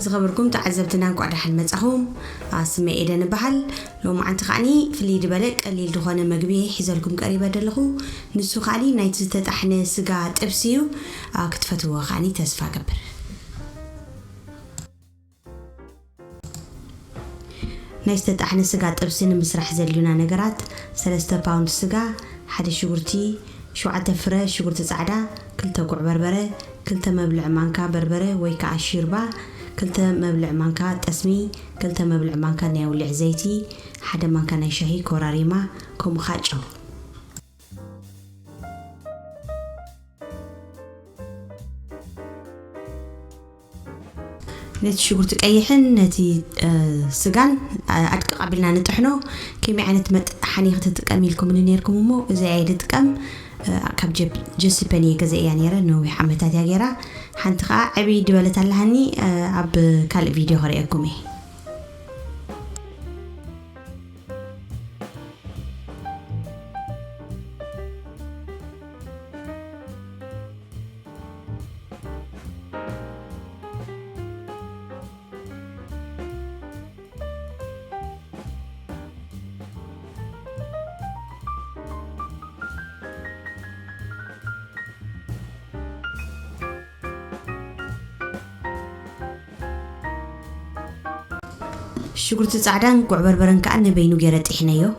زغبركم تعذبتنا قعد حل مصحوم اسمي ايدن بحال لو ما انت خاني في اللي دبلك قليل دخونه مغبي حيزلكم قريبه دلخو نسو خالي نايت تتطحنه سغا طبسيو كتفتو خاني تسفا قبر نايت تتطحنه سغا طبسين مسرح زلينا نغرات 3 باوند سغا حدا شغرتي شوعته فره شغرت صعدا كلتا قع بربره كلتا مبلع مانكا بربره ويكا شيربا كلتا مبلع مانكا تسمي كلتا مبلع مانكا ناولع زيتي حدا مانكا ناي شاهي كوراريما كوم خاچو نت شغرت قيحن نتي سغان ادق قبلنا نطحنو كيمي عينت مطحني تتقمي لكم نيركم مو زي عيد تقم كاب جيسيبني كذا يعني رنو حمتات يا غيرا حنتخا عبي دبلت لهني اب كال فيديو هريكمي شغرت صعدان قع بربرن كأن بينو جرت إحنايو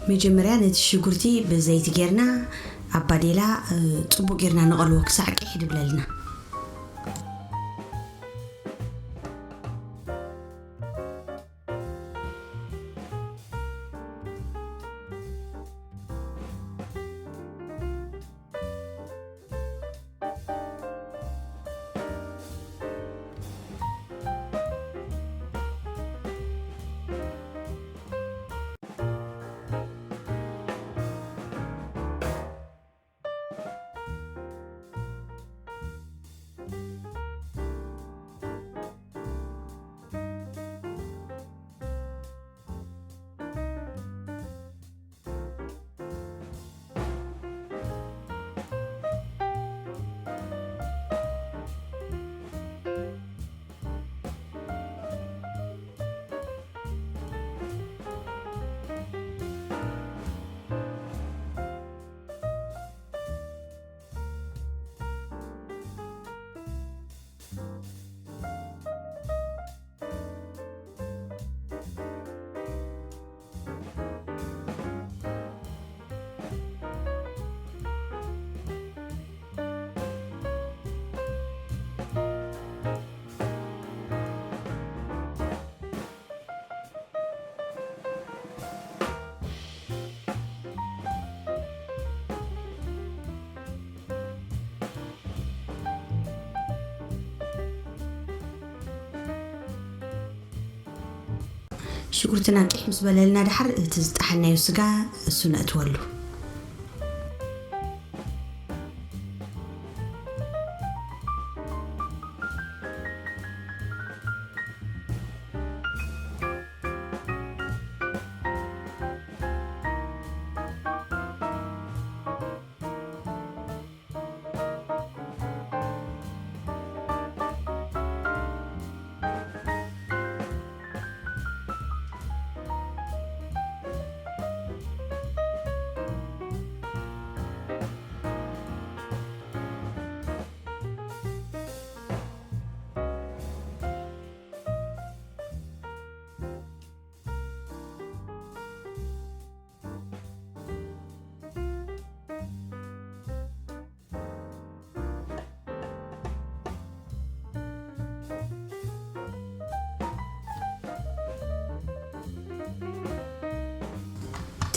مجمريا نت شغرتي بزيت غيرنا اباديلا صبو غيرنا نقلو كساق يحد بلالنا شغرتنا نقح مس بللنا دحر تزطحنا يسغا اسنا اتولو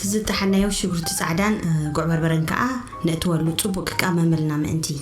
تزطحنا يو شغرت صعدان قع بربرن كا نأتوالو صبوك كامملنا مأنتي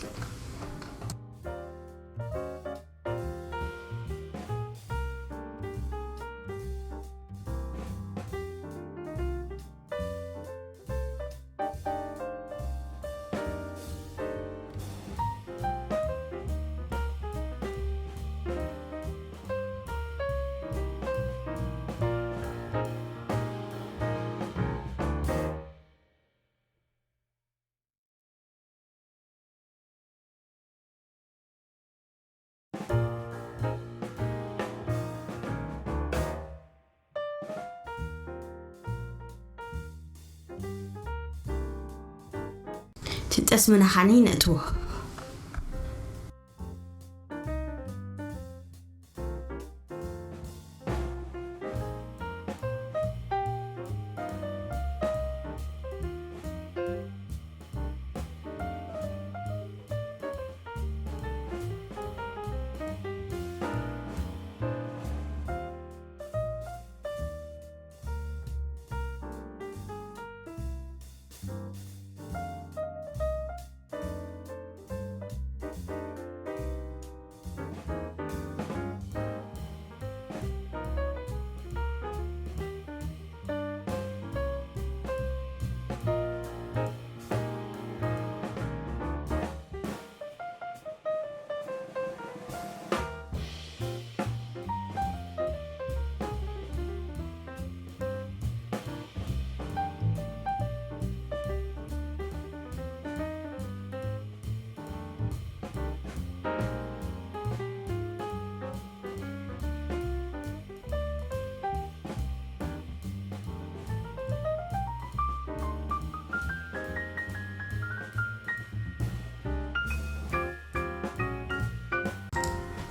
تتأسمنا خاني نأتوه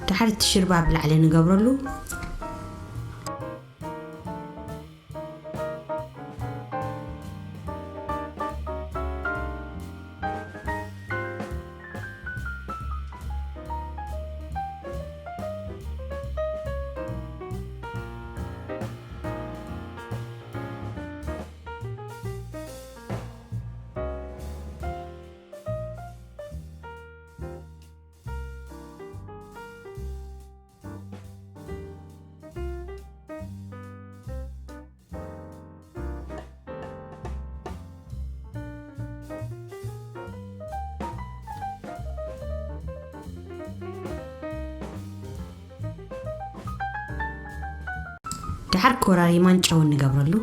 دحر التشربة بالعلي نقبرلو دحر كوراري مانچاون نقبرلو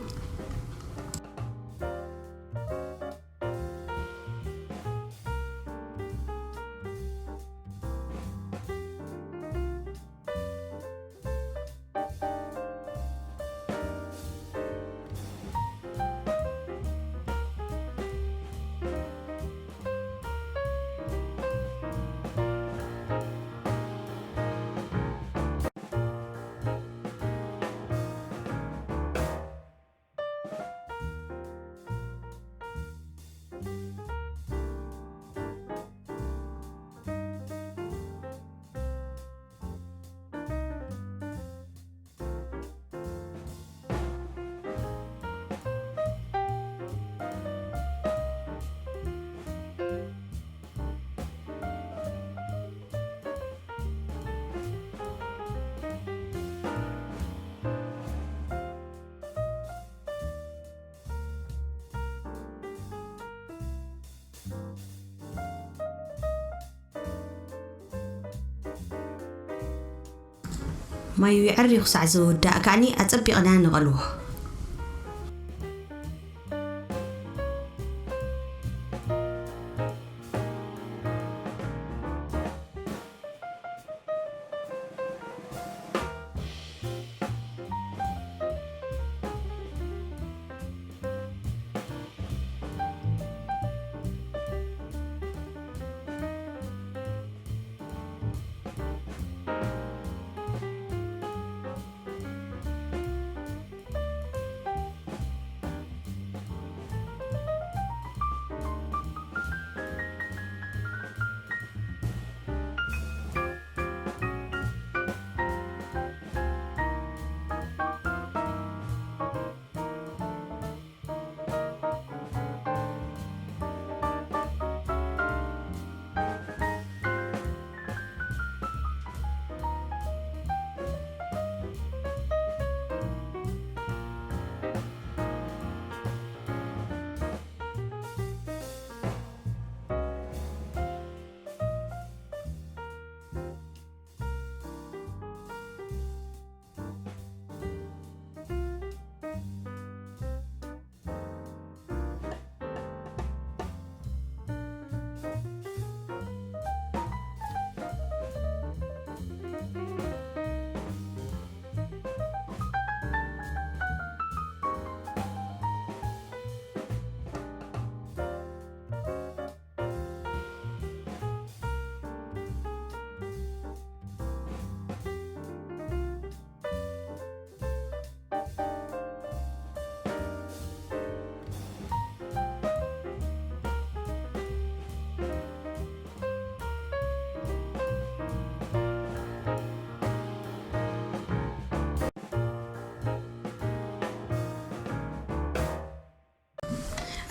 ما يعري خصع زود كاني أتبقى نان غلوه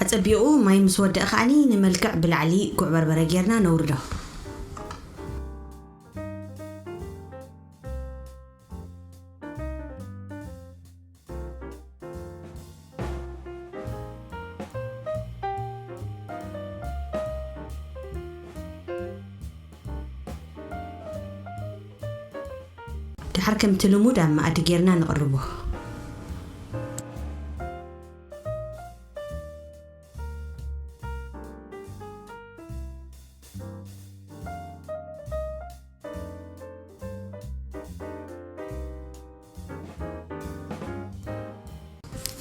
أتبيعو ماي مسودة خاني نملكع بالعلي قوع بربرة جيرنا نورده تحركم تلمود أما أدجيرنا نقربه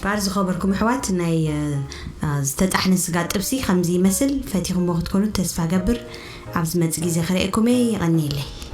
بارز خبركم حوات ناي استطحن سقات طبسي خمزي مثل فاتيكم وقت كونوا تسفى قبر عبز ما تسقي زي خريقكم يغني لي